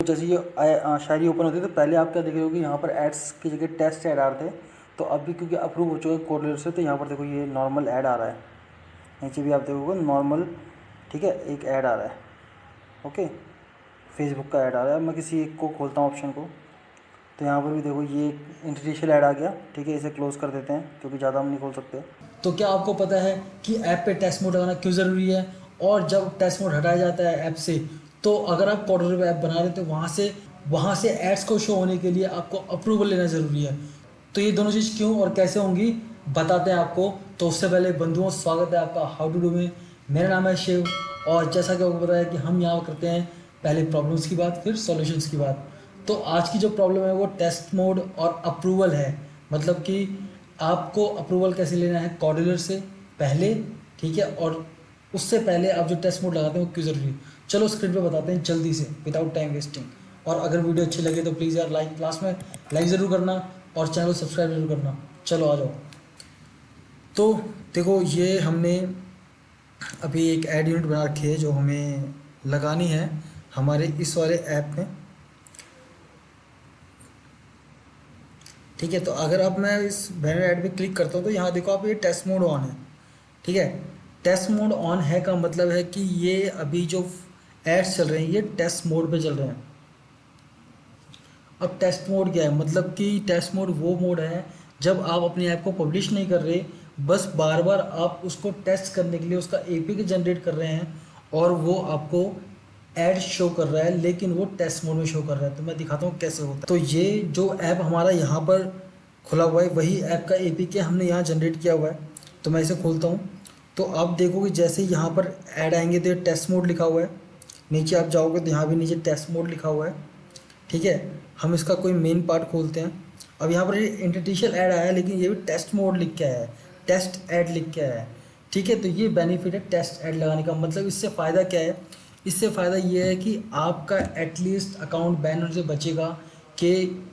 जैसे ये शायरी ओपन होती है तो पहले आप क्या देख रहे हो कि यहाँ पर एड्स की जगह टेस्ट ऐड आ रहे थे, तो अभी क्योंकि अप्रूव हो चुका है कोडलेर से, तो यहाँ पर देखो ये नॉर्मल ऐड आ रहा है। नीचे भी आप देखोगे नॉर्मल, ठीक है, एक ऐड आ रहा है। ओके, फेसबुक का ऐड आ रहा है। मैं किसी एक को खोलता हूँ ऑप्शन को, तो यहाँ पर भी देखो ये इंटरनेशनल ऐड आ गया। ठीक है, इसे क्लोज़ कर देते हैं क्योंकि ज़्यादा हम नहीं खोल सकते। तो क्या आपको पता है कि ऐप पे टेस्ट मोड लगाना क्यों ज़रूरी है? और जब टेस्ट मोड हटाया जाता है ऐप से, तो अगर आप कॉर्डर पे ऐप बना रहे हैं तो वहाँ से एड्स को शो होने के लिए आपको अप्रूवल लेना ज़रूरी है। तो ये दोनों चीज़ क्यों और कैसे होंगी बताते हैं आपको। तो उससे पहले बंधुओं, स्वागत है आपका हाउ टू डू में। मेरा नाम है शिव, और जैसा कि आपको पता है कि हम यहाँ करते हैं पहले प्रॉब्लम्स की बात, फिर सॉल्यूशंस की बात। तो आज की जो प्रॉब्लम है वो टेस्ट मोड और अप्रूवल है। मतलब कि आपको अप्रूवल कैसे लेना है कॉर्डिलर से पहले, ठीक है, और उससे पहले आप जो टेस्ट मोड लगाते हैं वो क्यों ज़रूरी है। चलो स्क्रीन पे बताते हैं जल्दी से विदाउट टाइम वेस्टिंग। और अगर वीडियो अच्छी लगे तो प्लीज़ यार लाइक, लास्ट में लाइक ज़रूर करना और चैनल को सब्सक्राइब जरूर करना। चलो आ जाओ। तो देखो, ये हमने अभी एक ऐड यूनिट बना रखी है जो हमें लगानी है हमारे इस वाले ऐप में। ठीक है, तो अगर अब मैं इस बैनर ऐड पे क्लिक करता हूँ तो यहाँ देखो आप, ये टेस्ट मोड ऑन है। ठीक है, टेस्ट मोड ऑन है का मतलब है कि ये अभी जो एड्स चल रहे हैं ये टेस्ट मोड पे चल रहे हैं। अब टेस्ट मोड क्या है? मतलब कि टेस्ट मोड वो मोड है जब आप अपने ऐप को पब्लिश नहीं कर रहे, बस बार बार आप उसको टेस्ट करने के लिए उसका एपीके जनरेट कर रहे हैं और वो आपको ऐड शो कर रहा है, लेकिन वो टेस्ट मोड में शो कर रहा है। तो मैं दिखाता हूँ कैसे होता है। तो ये जो ऐप हमारा यहाँ पर खुला हुआ है वही ऐप का एपीके हमने यहाँ जनरेट किया हुआ है। तो मैं इसे खोलता हूँ, तो आप देखोगे जैसे यहाँ पर ऐड आएंगे तो ये टेस्ट मोड लिखा हुआ है। नीचे आप जाओगे तो यहाँ भी नीचे टेस्ट मोड लिखा हुआ है। ठीक है, हम इसका कोई मेन पार्ट खोलते हैं। अब यहाँ पर ये इंटरनेशनल ऐड आया है, लेकिन ये भी टेस्ट मोड लिख के आया है, टेस्ट ऐड लिख के आया है। ठीक है, तो ये बेनिफिट है टेस्ट ऐड लगाने का। मतलब इससे फ़ायदा क्या है? इससे फ़ायदा ये है कि आपका एटलीस्ट अकाउंट बैन होने से बचेगा, कि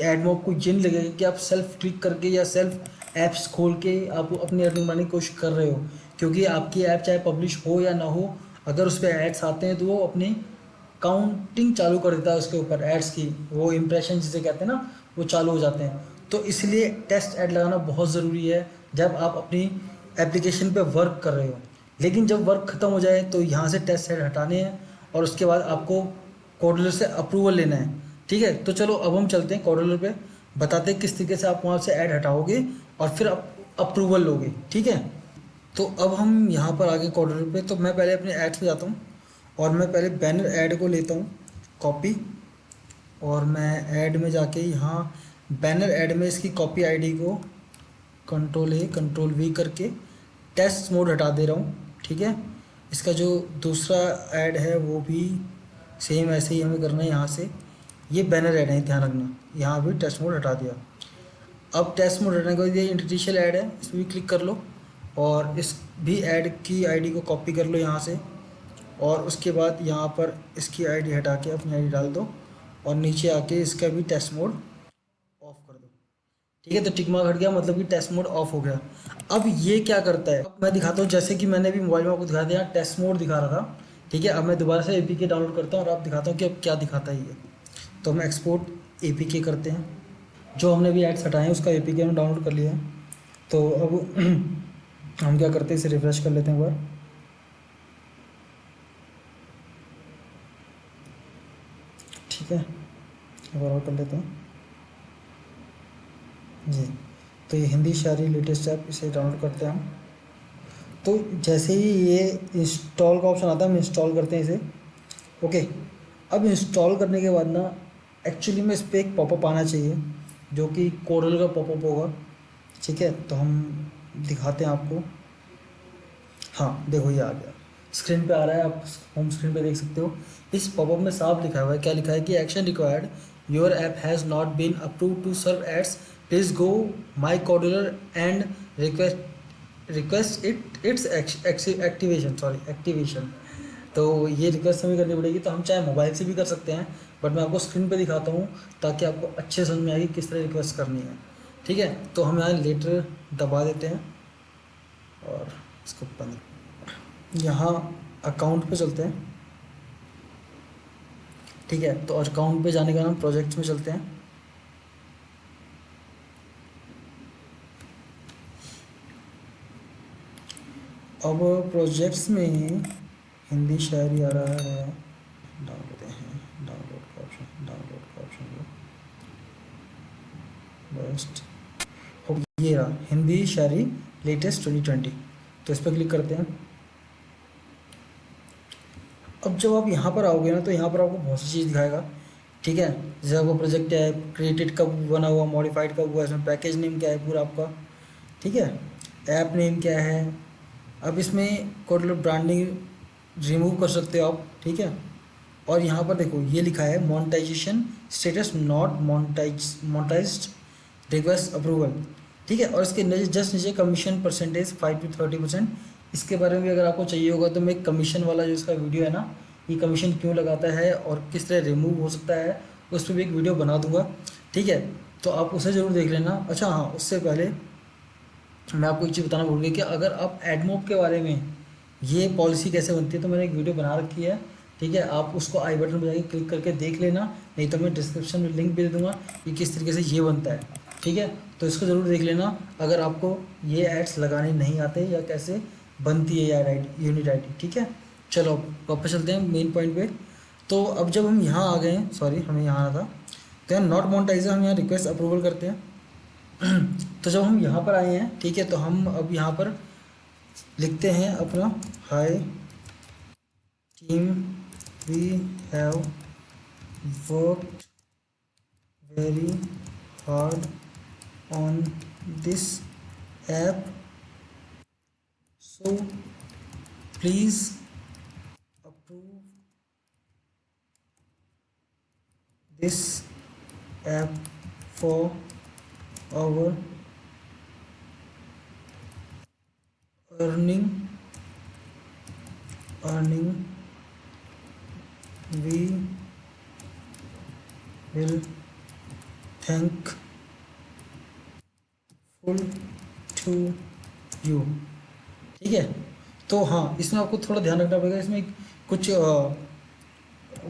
ऐड में आपको ये नहीं लगेगा कि आप सेल्फ क्लिक करके या सेल्फ ऐप्स खोल के आप अपनी अर्निंग बनाने की कोशिश कर रहे हो। क्योंकि आपकी ऐप चाहे पब्लिश हो या ना हो, अगर उस पर एड्स आते हैं तो वो अपनी काउंटिंग चालू कर देता है उसके ऊपर एड्स की, वो इम्प्रेशन जिसे कहते हैं ना, वो चालू हो जाते हैं। तो इसलिए टेस्ट ऐड लगाना बहुत ज़रूरी है जब आप अपनी एप्लीकेशन पे वर्क कर रहे हो। लेकिन जब वर्क ख़त्म हो जाए तो यहाँ से टेस्ट ऐड हटाने हैं और उसके बाद आपको कोडलर से अप्रूवल लेना है। ठीक है, तो चलो अब हम चलते हैं कोडलर पे, बताते हैं किस तरीके से आप वहाँ से ऐड हटाओगे और फिर अप्रूवल लोगे। ठीक है, तो अब हम यहाँ पर आगे कोडलर पे, तो मैं पहले अपने ऐड्स पे जाता हूँ और मैं पहले बैनर ऐड को लेता हूँ कॉपी, और मैं ऐड में जाके यहाँ बैनर ऐड में इसकी कॉपी आईडी को कंट्रोल V करके टेस्ट मोड हटा दे रहा हूँ। ठीक है, इसका जो दूसरा ऐड है वो भी सेम ऐसे ही हमें करना है। यहाँ से ये बैनर ऐड है, ध्यान रखना, यहाँ भी टेस्ट मोड हटा दिया। अब टेस्ट मोड हटाने के बाद ये इंटरनेशनल ऐड है, इस पर भी क्लिक कर लो और इस भी ऐड की आईडी को कॉपी कर लो यहाँ से, और उसके बाद यहाँ पर इसकी आईडी हटा के अपनी आईडी डाल दो और नीचे आके इसका भी टेस्ट मोड ऑफ कर दो। ठीक है, तो टिक मार्क हट गया, मतलब कि टेस्ट मोड ऑफ हो गया। अब ये क्या करता है, अब मैं दिखाता हूँ। जैसे कि मैंने भी मोबाइल में आपको दिखा दिया, टेस्ट मोड दिखा रहा था। ठीक है, अब मैं दोबारा से एपीके डाउनलोड करता हूँ और आप दिखाता हूँ कि अब क्या दिखाता है ये। तो हम एक्सपोर्ट एपीके करते हैं, जो हमने भी एड्स हटाए हैं उसका एपीके हमने डाउनलोड कर लिया है। तो अब हम क्या करते हैं, इसे रिफ्रेश कर लेते हैं एक बार। ठीक है, एक बार और कर लेते हैं जी। तो ये हिंदी शायरी लेटेस्ट ऐप, इसे डाउनलोड करते हैं हम। तो जैसे ही ये इंस्टॉल का ऑप्शन आता है हम इंस्टॉल करते हैं इसे। ओके, अब इंस्टॉल करने के बाद ना एक्चुअली में इस पर एक पॉपअप आना चाहिए जो कि कोरल का पॉपअप होगा। ठीक है, तो हम दिखाते हैं आपको। हाँ देखो, ये आ गया, स्क्रीन पे आ रहा है, आप होम स्क्रीन पे देख सकते हो। इस पॉपअप में साफ लिखा हुआ है, क्या लिखा है कि action required, your app has not been approve to serve ads, please go my कॉर्डलर एंड रिक्वेस्ट इट्स एक्टिवेशन। तो ये रिक्वेस्ट हमें करनी पड़ेगी, तो हम चाहे मोबाइल से भी कर सकते हैं, बट मैं आपको स्क्रीन पे दिखाता हूँ ताकि आपको अच्छे समझ में आएगी किस तरह रिक्वेस्ट करनी है। ठीक है, तो हम यहाँ लेटर दबा देते हैं और इसको बंद, यहाँ अकाउंट पे चलते हैं। ठीक है, तो अकाउंट पे जाने का हम प्रोजेक्ट्स में चलते हैं। अब प्रोजेक्ट्स में हिंदी शायरी आ रहा है, डाउनलोड हैं, डाउनलोड का ऑप्शन बेस्ट हो, ये रहा हिंदी शायरी लेटेस्ट 2020। तो इस पर क्लिक करते हैं। अब जब आप यहाँ पर आओगे ना, तो यहाँ पर आपको बहुत सी चीज़ दिखाएगा। ठीक है, जैसे आपका प्रोजेक्ट है, क्रिएटेड कब बना हुआ, मॉडिफाइड कब हुआ, इसमें पैकेज नेम क्या है पूरा आपका। ठीक है, ऐप नेम क्या है। अब इसमें कोड ब्रांडिंग रिमूव कर सकते हो आप। ठीक है, और यहाँ पर देखो ये लिखा है monetization status not monetized, request approval. ठीक है, और इसके नीचे जस्ट नीचे कमीशन परसेंटेज 5 to 30%। इसके बारे में भी अगर आपको चाहिए होगा तो मैं कमीशन वाला जो इसका वीडियो है ना, ये कमीशन क्यों लगाता है और किस तरह रिमूव हो सकता है, उस पर भी एक वीडियो बना दूंगा। ठीक है, तो आप उसे ज़रूर देख लेना। अच्छा हाँ, उससे पहले मैं आपको एक चीज़ बताना भूल गया कि अगर आप एडमोब के बारे में, ये पॉलिसी कैसे बनती है, तो मैंने एक वीडियो बना रखी है। ठीक है, आप उसको आई बटन पर जाके क्लिक करके देख लेना, नहीं तो मैं डिस्क्रिप्शन में लिंक भी दे दूंगा कि किस तरीके से ये बनता है। ठीक है, तो इसको ज़रूर देख लेना अगर आपको ये एड्स लगाने नहीं आते या कैसे बनती है यार यूनिट आई डी। ठीक है, चलो वापस चलते हैं मेन पॉइंट पे। तो अब जब हम यहाँ आ गए हैं, सॉरी हमें यहाँ आना था, तो यहाँ नॉट मोनेटाइजर हम यहाँ रिक्वेस्ट अप्रूवल करते हैं। तो जब हम यहाँ पर आए हैं, ठीक है, तो हम अब यहाँ पर लिखते हैं अपना hi team, we have worked very hard on this app, so please approve this app for our earning earning we will thankful to you. ठीक है, तो हाँ, इसमें आपको थोड़ा ध्यान रखना पड़ेगा। इसमें कुछ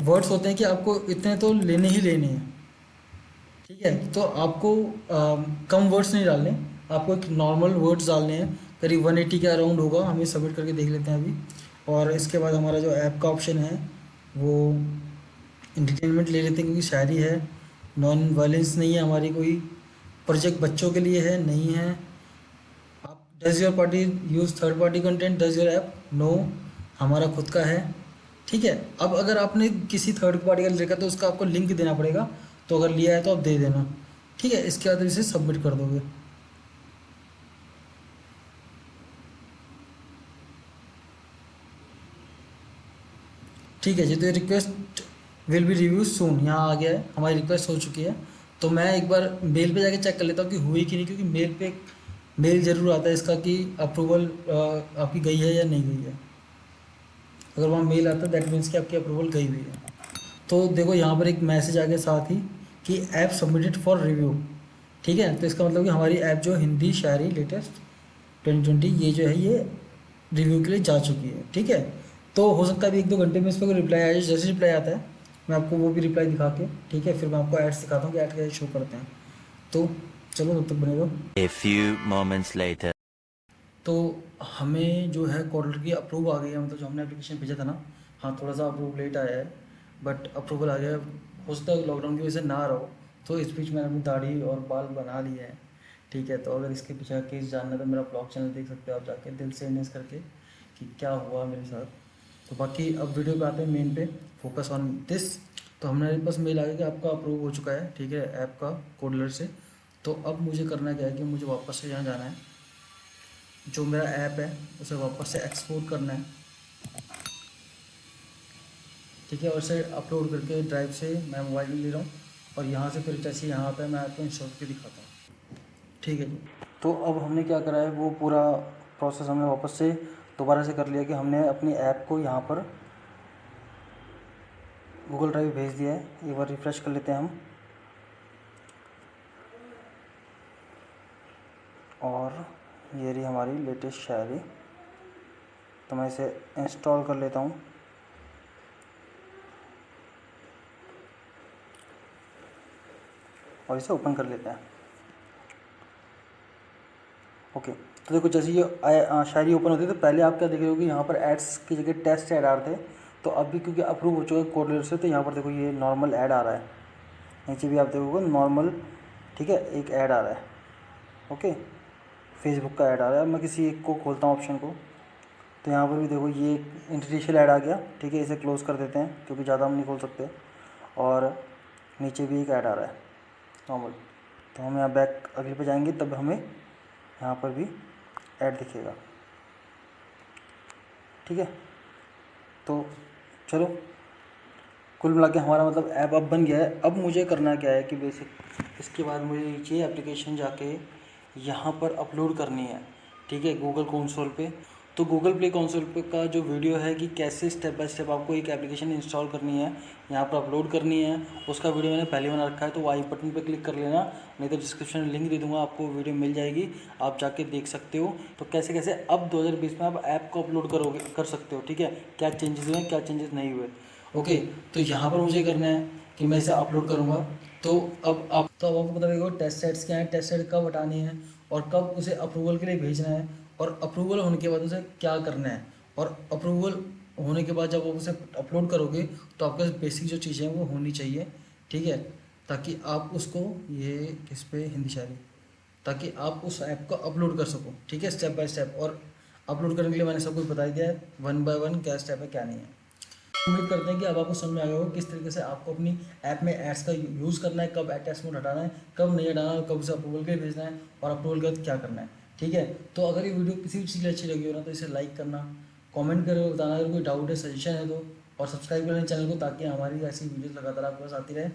वर्ड्स होते हैं कि आपको इतने तो लेने ही लेने हैं। ठीक है, तो आपको कम वर्ड्स नहीं डालने, आपको एक नॉर्मल वर्ड्स डालने हैं। करीब 180 के अराउंड होगा। हम ये सबमिट करके देख लेते हैं अभी। और इसके बाद हमारा जो ऐप का ऑप्शन है वो इंटरटेनमेंट ले लेते हैं, क्योंकि शायरी है, नॉन वायलेंस नहीं है हमारी कोई, प्रोजेक्ट बच्चों के लिए है नहीं है। आप does your party use third party content, does your app, no, हमारा खुद का है। ठीक है, अब अगर आपने किसी थर्ड पार्टी का लिखा तो उसका आपको लिंक देना पड़ेगा, तो अगर लिया है तो आप दे देना। ठीक है, इसके बाद इसे सबमिट कर दोगे। ठीक है जी, तो ये रिक्वेस्ट विल बी रिव्यू सून यहाँ आ गया है, हमारी रिक्वेस्ट हो चुकी है। तो मैं एक बार मेल पे जाके चेक कर लेता हूँ कि हुई कि नहीं, क्योंकि मेल पे मेल ज़रूर आता है इसका कि अप्रूवल आपकी गई है या नहीं गई है। अगर वहाँ मेल आता है दैट मीन्स कि आपकी अप्रूवल गई हुई है। तो देखो यहाँ पर एक मैसेज आ गया साथ ही कि ऐप सबमिटेड फॉर रिव्यू। ठीक है, तो इसका मतलब कि हमारी ऐप जो हिंदी शायरी लेटेस्ट 2020 ये जो है ये रिव्यू के लिए जा चुकी है। ठीक है, तो हो सकता है अभी 1-2 घंटे में इस पर कोई रिप्लाई आ जाए। जैसे रिप्लाई आता है मैं आपको वो भी रिप्लाई दिखा के, ठीक है, फिर मैं आपको ऐड्स दिखाता हूँ कि ऐड कैसे शो करते हैं। तो चलो तब तक बने रहो। A few moments later. तो हमें जो है कोडल की अप्रूव आ गई है, मतलब जो हमने एप्लीकेशन भेजा था ना, हाँ थोड़ा सा अप्रूव लेट आया है, बट अप्रूवल आ गया है। हो सकता है लॉकडाउन की वजह से ना आ रहा हो, तो इस बीच मैंने अपनी दाढ़ी और बाल बना लिए हैं। ठीक है, तो अगर इसके पीछे का केस जानना है तो मेरा ब्लॉग चैनल देख सकते हो आप जाके, दिल से इन्वेस्ट करके कि क्या हुआ मेरे साथ। तो बाकी अब वीडियो पे आते हैं मेन पे, फोकस ऑन दिस। तो हमारे पास मेल आ गया कि आपका अप्रूव हो चुका है, ठीक है, ऐप का कोडलर से। तो अब मुझे करना क्या है कि मुझे वापस से यहाँ जाना है, जो मेरा ऐप है उसे वापस से एक्सपोर्ट करना है। ठीक है, और इसे अपलोड करके ड्राइव से मैं मोबाइल में ले रहा हूँ, और यहाँ से फिर जैसे यहाँ पे मैं आपको इंस्टॉल करके दिखाता हूँ। ठीक है जी, तो अब हमने क्या करा है वो पूरा प्रोसेस हमने वापस से दोबारा से कर लिया कि हमने अपनी ऐप को यहाँ पर गूगल ड्राइव भेज दिया है। एक बार रिफ़्रेश कर लेते हैं हम, और ये रही हमारी लेटेस्ट शायरी। तो मैं इसे इंस्टॉल कर लेता हूँ। और इसे ओपन कर लेते हैं। ओके, तो देखो जैसे ये शायरी ओपन होती है तो पहले आप क्या देख रहे हो कि यहाँ पर एड्स की जगह टेस्ट ऐड आ रहे थे, तो अभी क्योंकि अप्रूव हो चुका है कोड से, तो यहाँ पर देखो ये नॉर्मल ऐड आ रहा है। नीचे भी आप देखोगे नॉर्मल, ठीक है, एक ऐड आ रहा है। ओके, फेसबुक का ऐड आ रहा है। मैं किसी एक को खोलता हूँ ऑप्शन को, तो यहाँ पर भी देखो ये इंटरनेशनल ऐड आ गया। ठीक है, इसे क्लोज़ कर देते हैं क्योंकि ज़्यादा हम नहीं खोल सकते। और नीचे भी एक ऐड आ रहा है नॉर्मल। तो हम यहाँ बैक अगले पे जाएंगे तब हमें यहाँ पर भी ऐड दिखेगा। ठीक है, तो चलो कुल मिला के हमारा मतलब ऐप अब बन गया है। अब मुझे करना क्या है कि बेसिक इसके बाद मुझे नीचे एप्लीकेशन जाके यहाँ पर अपलोड करनी है। ठीक है, गूगल कंसोल पे। तो गूगल प्ले कंसोल पे का जो वीडियो है कि कैसे स्टेप बाय स्टेप आपको एक एप्लीकेशन इंस्टॉल करनी है, यहाँ पर अपलोड करनी है, उसका वीडियो मैंने पहले बना रखा है। तो आई बटन पे क्लिक कर लेना, नहीं तो डिस्क्रिप्शन में लिंक दे दूँगा, आपको वीडियो मिल जाएगी, आप जाके देख सकते हो। तो कैसे कैसे अब 2020 में आप ऐप को अपलोड कर सकते हो। ठीक है, क्या चेंजेस हुए, क्या चेंजेस नहीं हुए। ओके, तो यहाँ पर मुझे करना है कि मैं इसे अपलोड करूँगा। तो अब आपको पता लगेगा टेस्ट सेट्स क्या है, टेस्ट सेट कब हटानी है और कब उसे अप्रूवल के लिए भेजना है, और अप्रूवल होने के बाद उसे क्या करना है। और अप्रूवल होने के बाद जब आप उसे अपलोड करोगे तो आपके बेसिक जो चीज़ें हैं वो होनी चाहिए। ठीक है, ताकि आप उसको ये किस पे हिंदी शायरी, ताकि आप उस ऐप को अपलोड कर सको। ठीक है, स्टेप बाय स्टेप। और अपलोड करने के लिए मैंने सब कुछ बता ही दिया है, 1 बाय 1 क्या स्टेप है क्या नहीं है। उम्मीद करते हैं कि अब आपको समझ में आ गया होगा किस तरीके से आपको अपनी ऐप में एड्स का यूज़ करना है, कब टेस्ट मोड हटाना है, कब नहीं हटाना है, कब उसे अप्रूवल के लिए भेजना है और अप्रूवल के बाद क्या करना है। ठीक है, तो अगर ये वीडियो किसी भी चीज़ की अच्छी लगी हो ना तो इसे लाइक करना, कमेंट करके बताना अगर कोई डाउट है, सजेशन है तो, और सब्सक्राइब करना चैनल को, ताकि हमारी ऐसी वीडियोस लगातार आपके पास आती रहे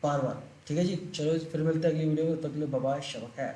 बार बार। ठीक है जी, चलो फिर मिलते हैं अगली वीडियो में, तब तक के लिए बाय बाय, शब खैर।